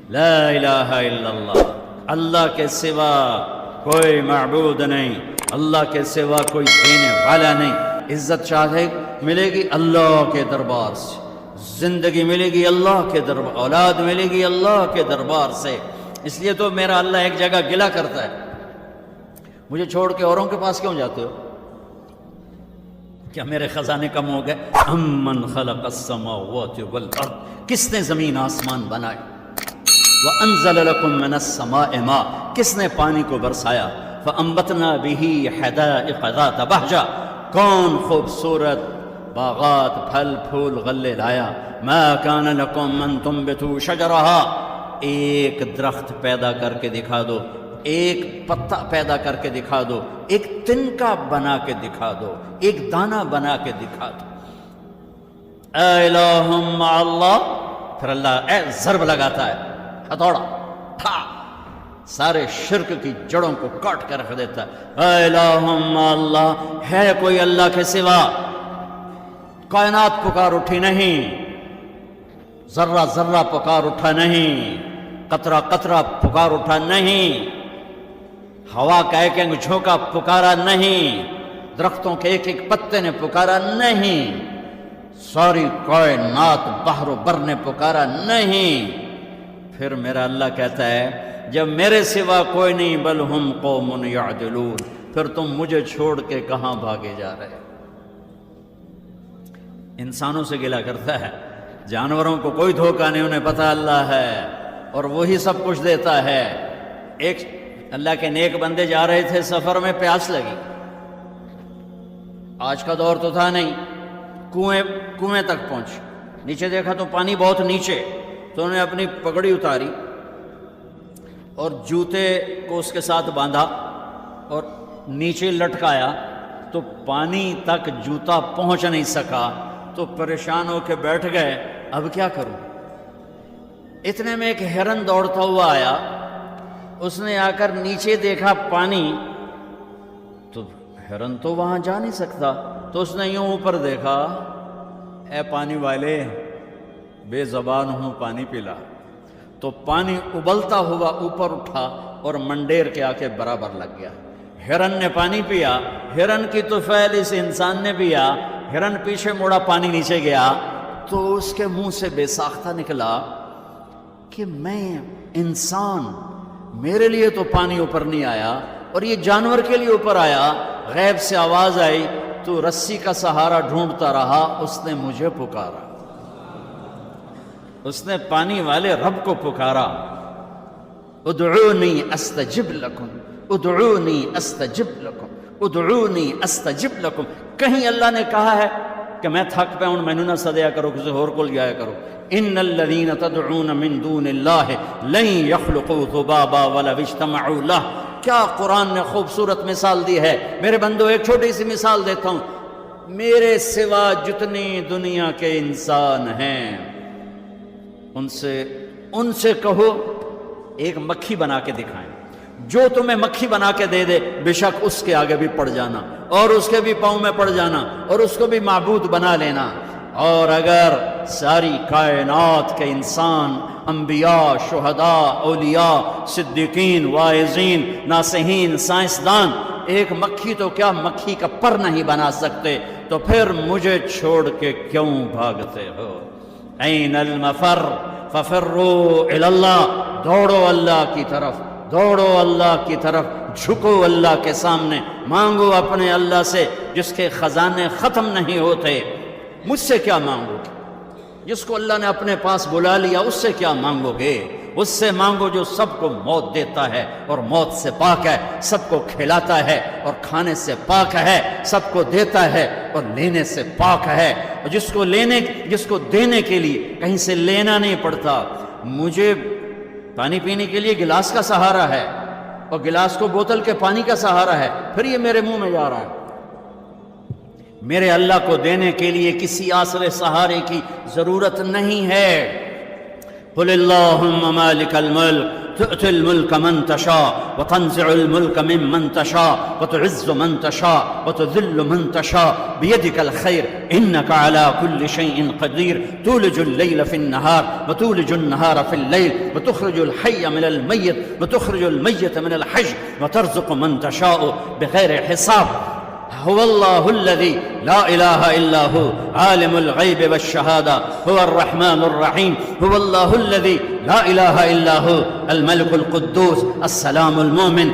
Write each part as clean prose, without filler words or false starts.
لا الہ الا اللہ، اللہ کے سوا کوئی معبود نہیں، اللہ کے سوا کوئی دینے والا نہیں۔ عزت چاہے ملے گی اللہ کے دربار سے، زندگی ملے گی اللہ کے دربار، اولاد ملے گی اللہ کے دربار سے۔ اس لیے تو میرا اللہ ایک جگہ گلہ کرتا ہے، مجھے چھوڑ کے اوروں کے پاس کیوں جاتے ہو؟ کیا میرے خزانے کم ہو گئے؟ امن خلق السماوات والارض، کس نے زمین آسمان بنائے؟ وانزل لکم من السماء ماء، کس نے پانی کو برسایا؟ فانبتنا به حدائق ذات بہجہ، کون خوبصورت باغات پھل پھول غلے لایا؟ ما کان لکم ان تنبتوا شجرہا، ایک درخت پیدا کر کے دکھا دو، ایک پتا پیدا کر کے دکھا دو، ایک تنکا بنا کے دکھا دو، ایک دانہ بنا کے دکھا دو۔ اے الہ مع اللہ، پھر اللہ ضرب لگاتا ہے، ہتھوڑا تھا، سارے شرک کی جڑوں کو کاٹ کر رکھ دیتا ہے۔ اے الہ مع اللہ، ہے کوئی اللہ کے سوا؟ کائنات پکار اٹھی نہیں، ذرہ ذرہ پکار اٹھا نہیں، قطرہ قطرہ پکار اٹھا نہیں، ہوا کا ایک ایک جھونکا پکارا نہیں، درختوں کے ایک ایک پتے نے پکارا نہیں، ساری کائنات بحر و بر نے پکارا نہیں۔ پھر میرا اللہ کہتا ہے جب میرے سوا کوئی نہیں، بل ہم قوم یعدلون، پھر تم مجھے چھوڑ کے کہاں بھاگے جا رہے؟ انسانوں سے گلہ کرتا ہے، جانوروں کو کوئی دھوکہ نہیں، انہیں پتہ اللہ ہے اور وہی سب کچھ دیتا ہے۔ ایک اللہ کے نیک بندے جا رہے تھے سفر میں، پیاس لگی، آج کا دور تو تھا نہیں، کنویں تک پہنچ، نیچے دیکھا تو پانی بہت نیچے، تو انہوں نے اپنی پگڑی اتاری اور جوتے کو اس کے ساتھ باندھا اور نیچے لٹکایا، تو پانی تک جوتا پہنچ نہیں سکا، تو پریشان ہو کے بیٹھ گئے، اب کیا کروں؟ اتنے میں ایک ہرن دوڑتا ہوا آیا، اس نے آ کر نیچے دیکھا پانی، تو ہرن تو وہاں جا نہیں سکتا، تو اس نے یوں اوپر دیکھا، اے پانی والے بے زبان ہوں، پانی پلا۔ تو پانی ابلتا ہوا اوپر اٹھا اور منڈیر کے آ کے برابر لگ گیا۔ ہرن نے پانی پیا، ہرن کی طفیل اس انسان نے پیا، ہرن پیچھے مڑا، پانی نیچے گیا، تو اس کے منہ سے بے ساختہ نکلا کہ میں انسان، میرے لیے تو پانی اوپر نہیں آیا اور یہ جانور کے لیے اوپر آیا۔ غیب سے آواز آئی، تو رسی کا سہارا ڈھونڈتا رہا، اس نے مجھے پکارا، اس نے پانی والے رب کو پکارا۔ ادعونی استجب لکم، ادعونی استجب لکم، ادعونی استجب لکم۔ کہیں اللہ نے کہا ہے کہ میں تھک پہ ہوں، مینوں نہ سدیا کرو، کسی اور کول جایا کرو؟ ان الذین تدعون من دون اللہ لن یخلقوا ذبابا ولو اجتمعوا لہ۔ کیا قرآن نے خوبصورت مثال دی ہے۔ میرے بندو ایک چھوٹی سی مثال دیتا ہوں، میرے سوا جتنی دنیا کے انسان ہیں ان سے کہو ایک مکھی بنا کے دکھائیں، جو تمہیں مکھی بنا کے دے دے بے شک اس کے آگے بھی پڑ جانا اور اس کے بھی پاؤں میں پڑ جانا اور اس کو بھی معبود بنا لینا۔ اور اگر ساری کائنات کے انسان، انبیاء، شہداء، اولیاء، صدیقین، واعظین، ناصحین، سائنسدان ایک مکھی تو کیا مکھی کا پر نہیں بنا سکتے، تو پھر مجھے چھوڑ کے کیوں بھاگتے ہو؟ این المفر ففروا الی اللہ، دوڑو اللہ کی طرف، دوڑو اللہ کی طرف، جھکو اللہ کے سامنے، مانگو اپنے اللہ سے جس کے خزانے ختم نہیں ہوتے۔ مجھ سے کیا مانگو گے؟ جس کو اللہ نے اپنے پاس بلا لیا اس سے کیا مانگو گے؟ اس سے مانگو جو سب کو موت دیتا ہے اور موت سے پاک ہے، سب کو کھلاتا ہے اور کھانے سے پاک ہے، سب کو دیتا ہے اور لینے سے پاک ہے، اور جس کو دینے کے لیے کہیں سے لینا نہیں پڑتا۔ مجھے پانی پینے کے لیے گلاس کا سہارا ہے اور گلاس کو بوتل کے پانی کا سہارا ہے، پھر یہ میرے منہ میں جا رہا ہے۔ میرے اللہ کو دینے کے لیے کسی آسرے سہارے کی ضرورت نہیں ہے۔ قل اللہم مالک الملک تؤتی الملک من تشاء وتنزع الملک ممن تشاء وتعز من تشاء وتذل من تشاء بیدک الخیر إنك على كل شيء قدير تولج الليل في النهار وتولج النهار في الليل وتخرج الحي من الميت وتخرج الميت من الحي وترزق من تشاء بغير حساب. هو الله الذي لا إله إلا هو عالم الغيب والشهادة هو الرحمن الرحيم. هو الله الذي لا إله إلا هو الملك القدوس السلام المؤمن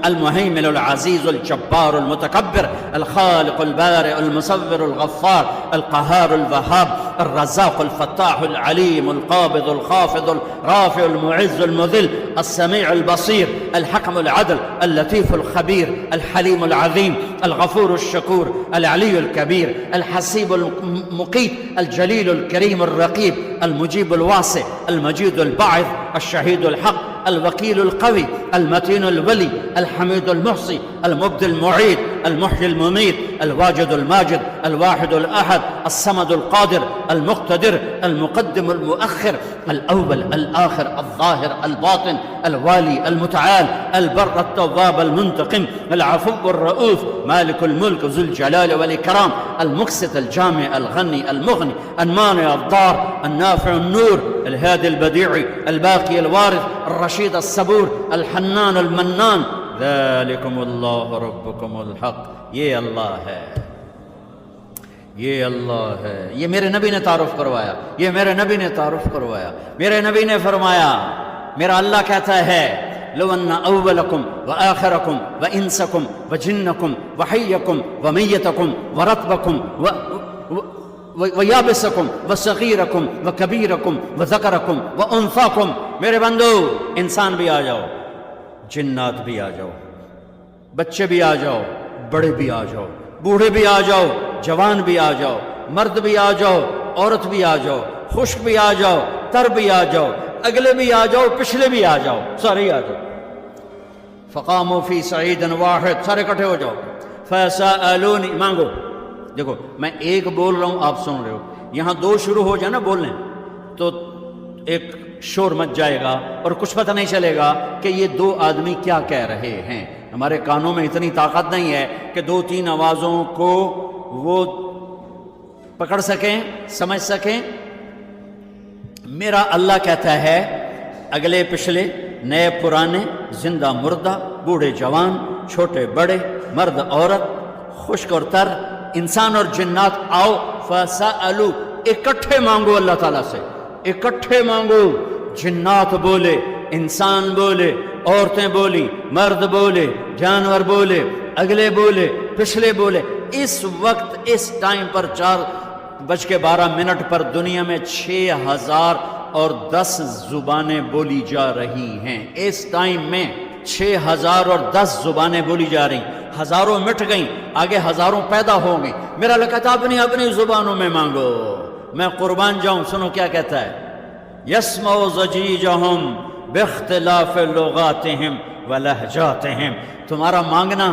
المهيمن العزيز الجبار المتكبر الخالق البارئ المصور الغفار القهار الوهاب الرزاق الفتاح العليم القابض الخافض الرافع المعز المذل السميع البصير الحكم العدل اللطيف الخبير الحليم العظيم الغفور الشكور العلي الكبير الحسيب المقيت الجليل الكريم الرقيب المجيب الواسع المجيد الباعث الشهيد الحق الوكيل القوي المتين الولي الحميد المحصي المبدي المعيد المحيي المميت الواجد الماجد الواحد الأحد الصمد القادر المقتدر المقدم المؤخر الأول الآخر الظاهر الباطن الوالي المتعال البر التواب المنتقم العفو الرؤوف مالك الملك ذو الجلال والإكرام المقسط الجامع الغني المغني المانع الضار النافع النور الهادي البديع الباقي الوارث الرشيد الصبور الحنان المنان ذلكم اللہ ربکم الحق. یہ اللہ ہے، یہ اللہ ہے. یہ میرے نبی نے تعارف کروایا، یہ میرے نبی نے تعارف کروایا. میرے نبی نے فرمایا، میرا اللہ کہتا ہے لو ان اولکم وآخرکم وانسکم وجنکم وحیکم ومیتکم ورطبکم ویابسکم وصغیرکم وکبیرکم وذکرکم وانثاکم. میرے بندو، انسان بھی آ جاؤ، جنات بھی آ جاؤ، بچے بھی آ جاؤ، بڑے بھی آ جاؤ، بوڑھے بھی آ جاؤ، جوان بھی آ جاؤ، مرد بھی آ جاؤ، عورت بھی آ جاؤ، خشک بھی آ جاؤ، تر بھی آ جاؤ، اگلے بھی آ جاؤ، پچھلے بھی آ جاؤ، سارے آ جاؤ. فقاموا فی صعید واحد، سارے اکٹھے ہو جاؤ. فسألونی، مانگو. دیکھو میں ایک بول رہا ہوں، آپ سن رہے ہو. یہاں دو شروع ہو جائے نا بولنے تو ایک شور مچ جائے گا اور کچھ پتہ نہیں چلے گا کہ یہ دو آدمی کیا کہہ رہے ہیں. ہمارے کانوں میں اتنی طاقت نہیں ہے کہ دو تین آوازوں کو وہ پکڑ سکیں، سمجھ سکیں. میرا اللہ کہتا ہے اگلے پچھلے، نئے پرانے، زندہ مردہ، بوڑھے جوان، چھوٹے بڑے، مرد عورت، خشک اور تر، انسان اور جنات آؤ. فسألو، اکٹھے مانگو اللہ تعالیٰ سے، اکٹھے مانگو. جنات بولے، انسان بولے، عورتیں بولی، مرد بولے، جانور بولے، اگلے بولے، پچھلے بولے. اس وقت اس ٹائم پر 4:12 پر دنیا میں 6010 زبانیں بولی جا رہی ہیں. اس ٹائم میں 6010 زبانیں بولی جا رہی ہیں. ہزاروں مٹ گئیں، آگے ہزاروں پیدا ہو گئیں. میرا اللہ کہتا اپنی اپنی زبانوں میں مانگو. میں قربان جاؤں، سنو کیا کہتا ہے. یسمع ضجیجہم باختلاف لغاتہم ولہجاتہم. تمہارا مانگنا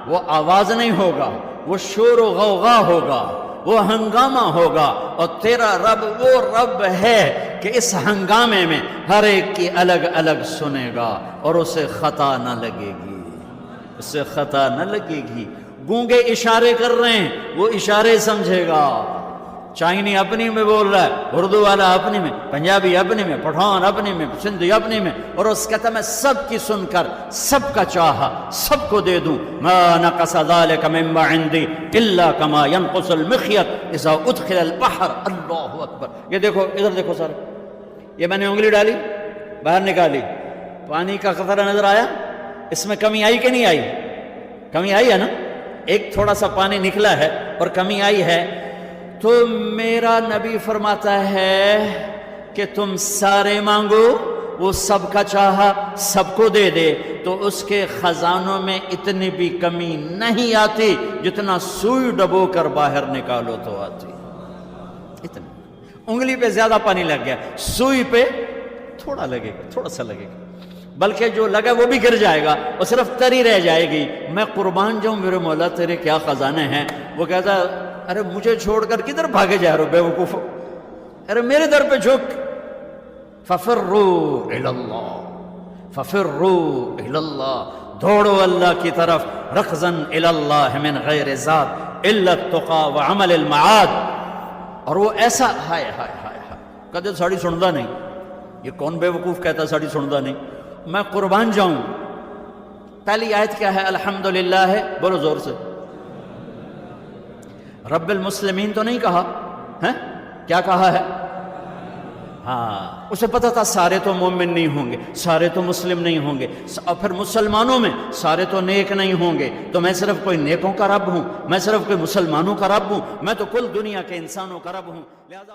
وہ آواز نہیں ہوگا، وہ شور و غوغا ہوگا، وہ ہنگامہ ہوگا. اور تیرا رب وہ رب ہے کہ اس ہنگامے میں ہر ایک کی الگ الگ سنے گا اور اسے خطا نہ لگے گی، اسے خطا نہ لگے گی. گونگے اشارے کر رہے ہیں، وہ اشارے سمجھے گا. چائنی اپنی میں بول رہا ہے، اردو والا اپنی میں، پنجابی اپنی میں، پٹھان اپنی میں، سندھی اپنی میں. اور اس کہتا میں سب کی سن کر سب کا چاہا سب کو دے دوں. ما نقص ذلك مما عندي الا كما ينقص المخيط اذا ادخل البحر. اللہ اکبر. یہ دیکھو، ادھر دیکھو سر، یہ میں نے انگلی ڈالی، باہر نکالی، پانی کا قطرہ نظر آیا. اس میں کمی آئی کہ نہیں آئی؟ کمی آئی ہے نا. ایک تھوڑا سا پانی نکلا ہے اور کمی آئی ہے. تو میرا نبی فرماتا ہے کہ تم سارے مانگو، وہ سب کا چاہا سب کو دے دے. تو اس کے خزانوں میں اتنی بھی کمی نہیں آتی جتنا سوئی ڈبو کر باہر نکالو تو آتی. اتنی انگلی پہ زیادہ پانی لگ گیا، سوئی پہ تھوڑا لگے گا، تھوڑا سا لگے گا، بلکہ جو لگا وہ بھی گر جائے گا اور صرف تری رہ جائے گی. میں قربان جاؤں میرے مولا تیرے کیا خزانے ہیں. وہ کہتا ارے مجھے چھوڑ کر کدھر بھاگے جا رہے ہو بے وقوف، ارے میرے در پہ جھک. ففروا الی اللہ، ففروا الی اللہ، دوڑو اللہ کی طرف. رکضا الی اللہ من غیر ذات، الا التقى وعمل المعاد. اور وہ ایسا ہائے ہائے ہائے ہائے کدے ساڑی سندا نہیں. یہ کون بے وقوف کہتا ساڑی سندا نہیں؟ میں قربان جاؤں. پہلی آیت کیا ہے؟ الحمدللہ ہے، بولو زور سے. رب المسلمین تو نہیں کہا ہے، کیا کہا ہے؟ ہاں، اسے پتا تھا سارے تو مومن نہیں ہوں گے، سارے تو مسلم نہیں ہوں گے، اور پھر مسلمانوں میں سارے تو نیک نہیں ہوں گے، تو میں صرف کوئی نیکوں کا رب ہوں، میں صرف کوئی مسلمانوں کا رب ہوں، میں تو کل دنیا کے انسانوں کا رب ہوں. لہذا